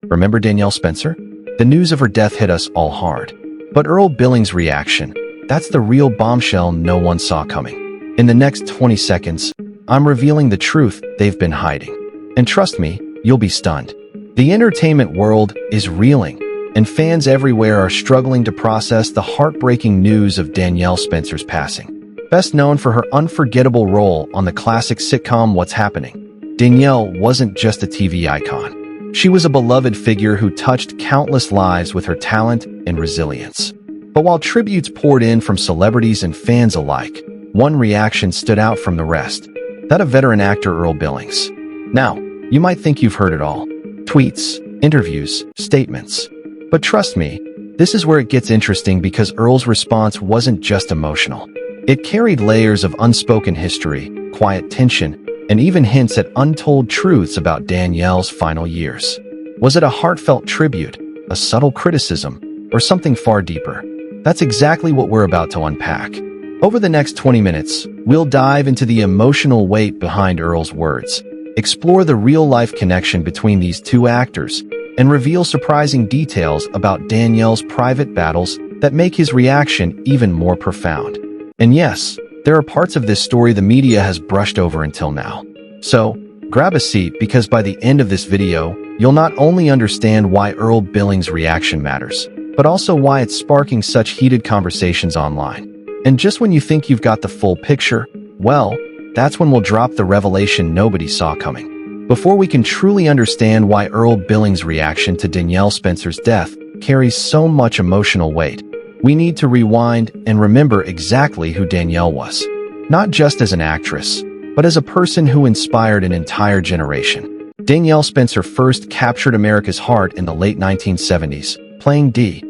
Remember Danielle Spencer? The news of her death hit us all hard. But Earl Billings' reaction, that's the real bombshell no one saw coming. In the next 20 seconds, I'm revealing the truth they've been hiding. And trust me, you'll be stunned. The entertainment world is reeling, and fans everywhere are struggling to process the heartbreaking news of Danielle Spencer's passing. Best known for her unforgettable role on the classic sitcom What's Happening, Danielle wasn't just a TV icon. She was a beloved figure who touched countless lives with her talent and resilience. But while tributes poured in from celebrities and fans alike, one reaction stood out from the rest, that of veteran actor Earl Billings. Now, you might think you've heard it all. Tweets, interviews, statements. But trust me, this is where it gets interesting because Earl's response wasn't just emotional. It carried layers of unspoken history, quiet tension, and even hints at untold truths about Danielle's final years. Was it a heartfelt tribute, a subtle criticism, or something far deeper? That's exactly what we're about to unpack. Over the next 20 minutes, we'll dive into the emotional weight behind Earl's words, explore the real-life connection between these two actors, and reveal surprising details about Danielle's private battles that make his reaction even more profound. And yes, there are parts of this story the media has brushed over until now. So, grab a seat because by the end of this video, you'll not only understand why Earl Billings' reaction matters, but also why it's sparking such heated conversations online. And just when you think you've got the full picture, well, that's when we'll drop the revelation nobody saw coming. Before we can truly understand why Earl Billings' reaction to Danielle Spencer's death carries so much emotional weight, we need to rewind and remember exactly who Danielle was. Not just as an actress, but as a person who inspired an entire generation. Danielle Spencer first captured America's heart in the late 1970s, playing Dee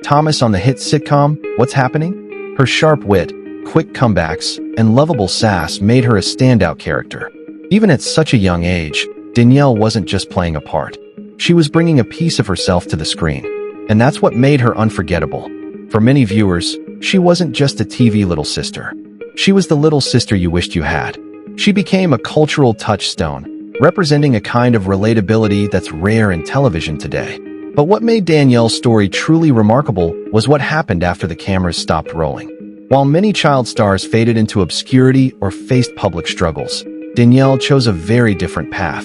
Thomas on the hit sitcom What's Happening? Her sharp wit, quick comebacks, and lovable sass made her a standout character. Even at such a young age, Danielle wasn't just playing a part. She was bringing a piece of herself to the screen. And that's what made her unforgettable. For many viewers, she wasn't just a TV little sister. She was the little sister you wished you had. She became a cultural touchstone, representing a kind of relatability that's rare in television today. But what made Danielle's story truly remarkable was what happened after the cameras stopped rolling. While many child stars faded into obscurity or faced public struggles, Danielle chose a very different path.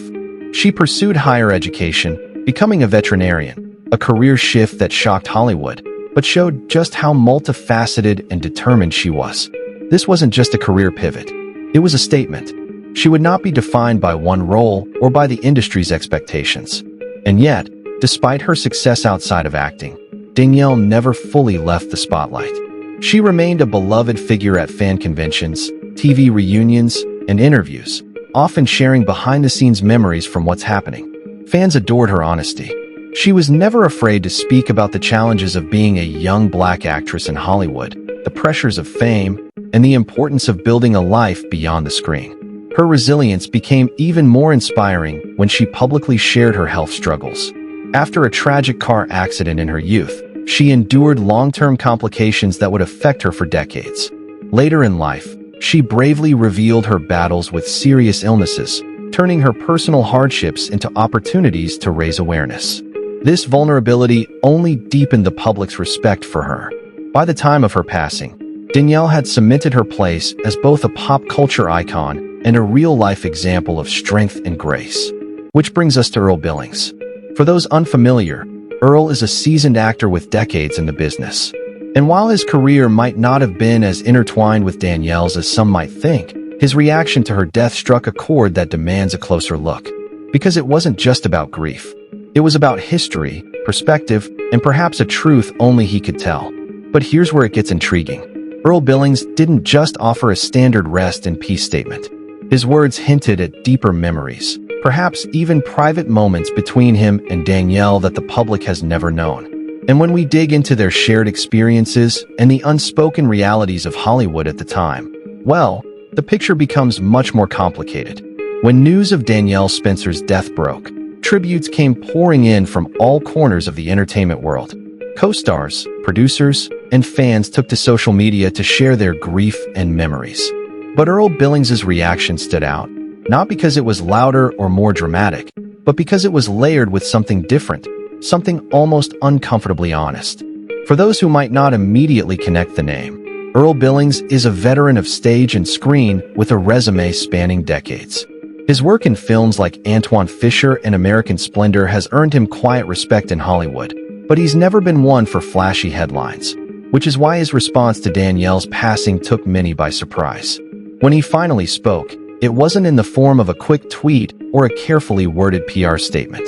She pursued higher education, becoming a veterinarian, a career shift that shocked Hollywood, but showed just how multifaceted and determined she was. This wasn't just a career pivot. It was a statement. She would not be defined by one role or by the industry's expectations. And yet, despite her success outside of acting, Danielle never fully left the spotlight. She remained a beloved figure at fan conventions, TV reunions, and interviews, often sharing behind-the-scenes memories from What's Happening. Fans adored her honesty. She was never afraid to speak about the challenges of being a young black actress in Hollywood, the pressures of fame, and the importance of building a life beyond the screen. Her resilience became even more inspiring when she publicly shared her health struggles. After a tragic car accident in her youth, she endured long-term complications that would affect her for decades. Later in life, she bravely revealed her battles with serious illnesses, turning her personal hardships into opportunities to raise awareness. This vulnerability only deepened the public's respect for her. By the time of her passing, Danielle had cemented her place as both a pop culture icon and a real-life example of strength and grace. Which brings us to Earl Billings. For those unfamiliar, Earl is a seasoned actor with decades in the business. And while his career might not have been as intertwined with Danielle's as some might think, his reaction to her death struck a chord that demands a closer look. Because it wasn't just about grief. It was about history, perspective, and perhaps a truth only he could tell. But here's where it gets intriguing. Earl Billings didn't just offer a standard rest in peace statement. His words hinted at deeper memories, perhaps even private moments between him and Danielle that the public has never known. And when we dig into their shared experiences and the unspoken realities of Hollywood at the time, well, the picture becomes much more complicated. When news of Danielle Spencer's death broke, tributes came pouring in from all corners of the entertainment world. Co-stars, producers, and fans took to social media to share their grief and memories. But Earl Billings' reaction stood out. not because it was louder or more dramatic, but because it was layered with something different, something almost uncomfortably honest. For those who might not immediately connect the name, Earl Billings is a veteran of stage and screen with a resume spanning decades. His work in films like Antoine Fisher and American Splendor has earned him quiet respect in Hollywood, but he's never been one for flashy headlines, which is why his response to Danielle's passing took many by surprise. When he finally spoke, it wasn't in the form of a quick tweet or a carefully worded PR statement.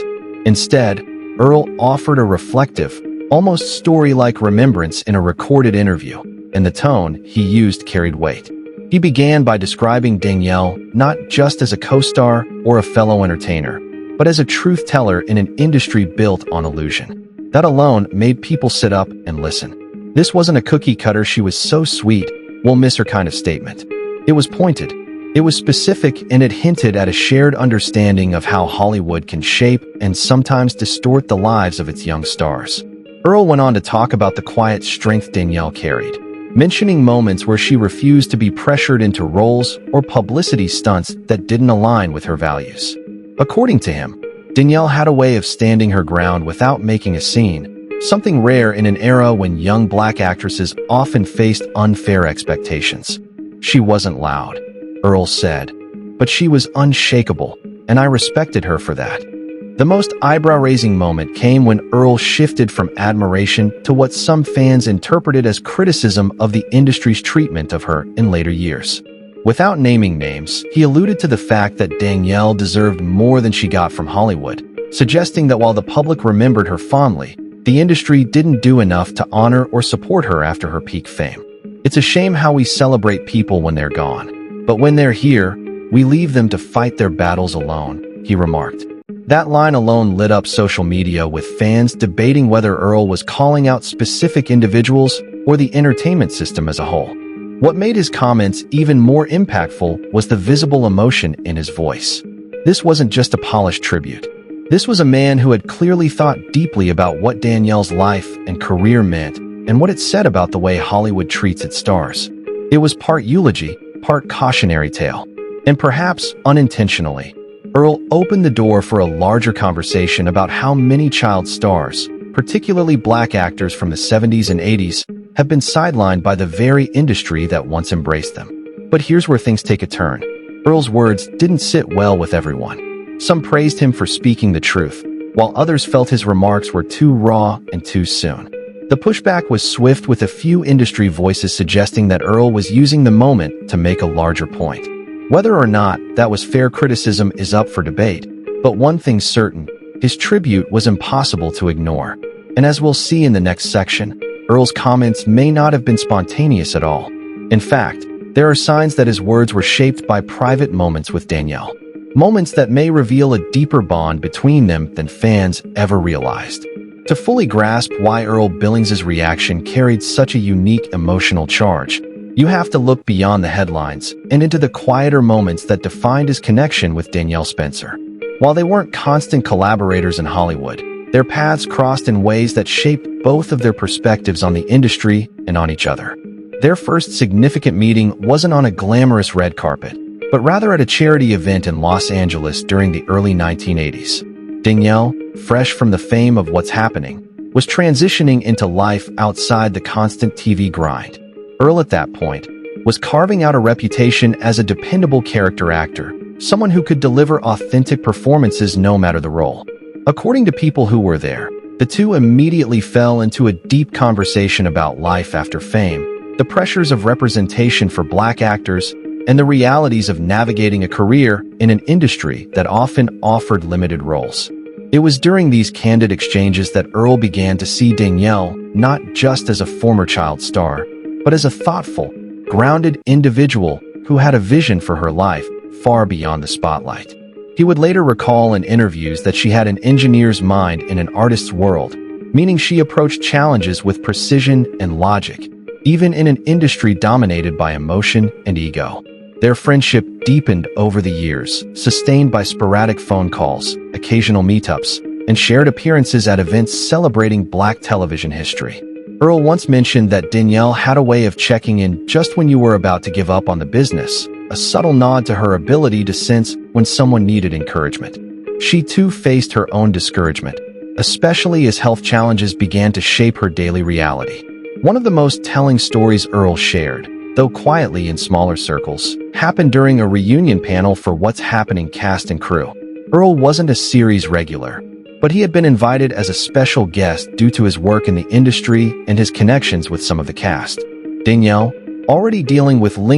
Instead, Earl offered a reflective, almost story-like remembrance in a recorded interview, and the tone he used carried weight. He began by describing Danielle not just as a co-star or a fellow entertainer, but as a truth-teller in an industry built on illusion. That alone made people sit up and listen. This wasn't a cookie-cutter "she was so sweet, we'll miss her" kind of statement. It was pointed. It was specific, and it hinted at a shared understanding of how Hollywood can shape and sometimes distort the lives of its young stars. Earl went on to talk about the quiet strength Danielle carried, mentioning moments where she refused to be pressured into roles or publicity stunts that didn't align with her values. According to him, Danielle had a way of standing her ground without making a scene, something rare in an era when young black actresses often faced unfair expectations. She wasn't loud, Earl said, but she was unshakable, and I respected her for that. The most eyebrow-raising moment came when Earl shifted from admiration to what some fans interpreted as criticism of the industry's treatment of her in later years. Without naming names, he alluded to the fact that Danielle deserved more than she got from Hollywood, suggesting that while the public remembered her fondly, the industry didn't do enough to honor or support her after her peak fame. "It's a shame how we celebrate people when they're gone, but when they're here, we leave them to fight their battles alone," he remarked. That line alone lit up social media, with fans debating whether Earl was calling out specific individuals or the entertainment system as a whole. What made his comments even more impactful was the visible emotion in his voice. This wasn't just a polished tribute. This was a man who had clearly thought deeply about what Danielle's life and career meant and what it said about the way Hollywood treats its stars. It was part eulogy, part cautionary tale. And perhaps unintentionally, Earl opened the door for a larger conversation about how many child stars, particularly black actors from the 70s and 80s, have been sidelined by the very industry that once embraced them. But here's where things take a turn. Earl's words didn't sit well with everyone. Some praised him for speaking the truth, while others felt his remarks were too raw and too soon. The pushback was swift, with a few industry voices suggesting that Earl was using the moment to make a larger point. Whether or not that was fair criticism is up for debate, but one thing's certain: his tribute was impossible to ignore. And as we'll see in the next section, Earl's comments may not have been spontaneous at all. In fact, there are signs that his words were shaped by private moments with Danielle, moments that may reveal a deeper bond between them than fans ever realized. To fully grasp why Earl Billings' reaction carried such a unique emotional charge, you have to look beyond the headlines and into the quieter moments that defined his connection with Danielle Spencer. While they weren't constant collaborators in Hollywood, their paths crossed in ways that shaped both of their perspectives on the industry and on each other. Their first significant meeting wasn't on a glamorous red carpet, but rather at a charity event in Los Angeles during the early 1980s. Danielle, fresh from the fame of What's Happening, was transitioning into life outside the constant TV grind. Earl, at that point, was carving out a reputation as a dependable character actor, someone who could deliver authentic performances no matter the role. According to people who were there, the two immediately fell into a deep conversation about life after fame, the pressures of representation for black actors, and the realities of navigating a career in an industry that often offered limited roles. It was during these candid exchanges that Earl began to see Danielle not just as a former child star, but as a thoughtful, grounded individual who had a vision for her life far beyond the spotlight. He would later recall in interviews that she had an engineer's mind in an artist's world, meaning she approached challenges with precision and logic, even in an industry dominated by emotion and ego. Their friendship deepened over the years, sustained by sporadic phone calls, occasional meetups, and shared appearances at events celebrating Black television history. Earl once mentioned that Danielle had a way of checking in just when you were about to give up on the business, a subtle nod to her ability to sense when someone needed encouragement. She too faced her own discouragement, especially as health challenges began to shape her daily reality. One of the most telling stories Earl shared, though quietly in smaller circles, happened during a reunion panel for What's Happening cast and crew. Earl wasn't a series regular, but he had been invited as a special guest due to his work in the industry and his connections with some of the cast. Danielle, already dealing with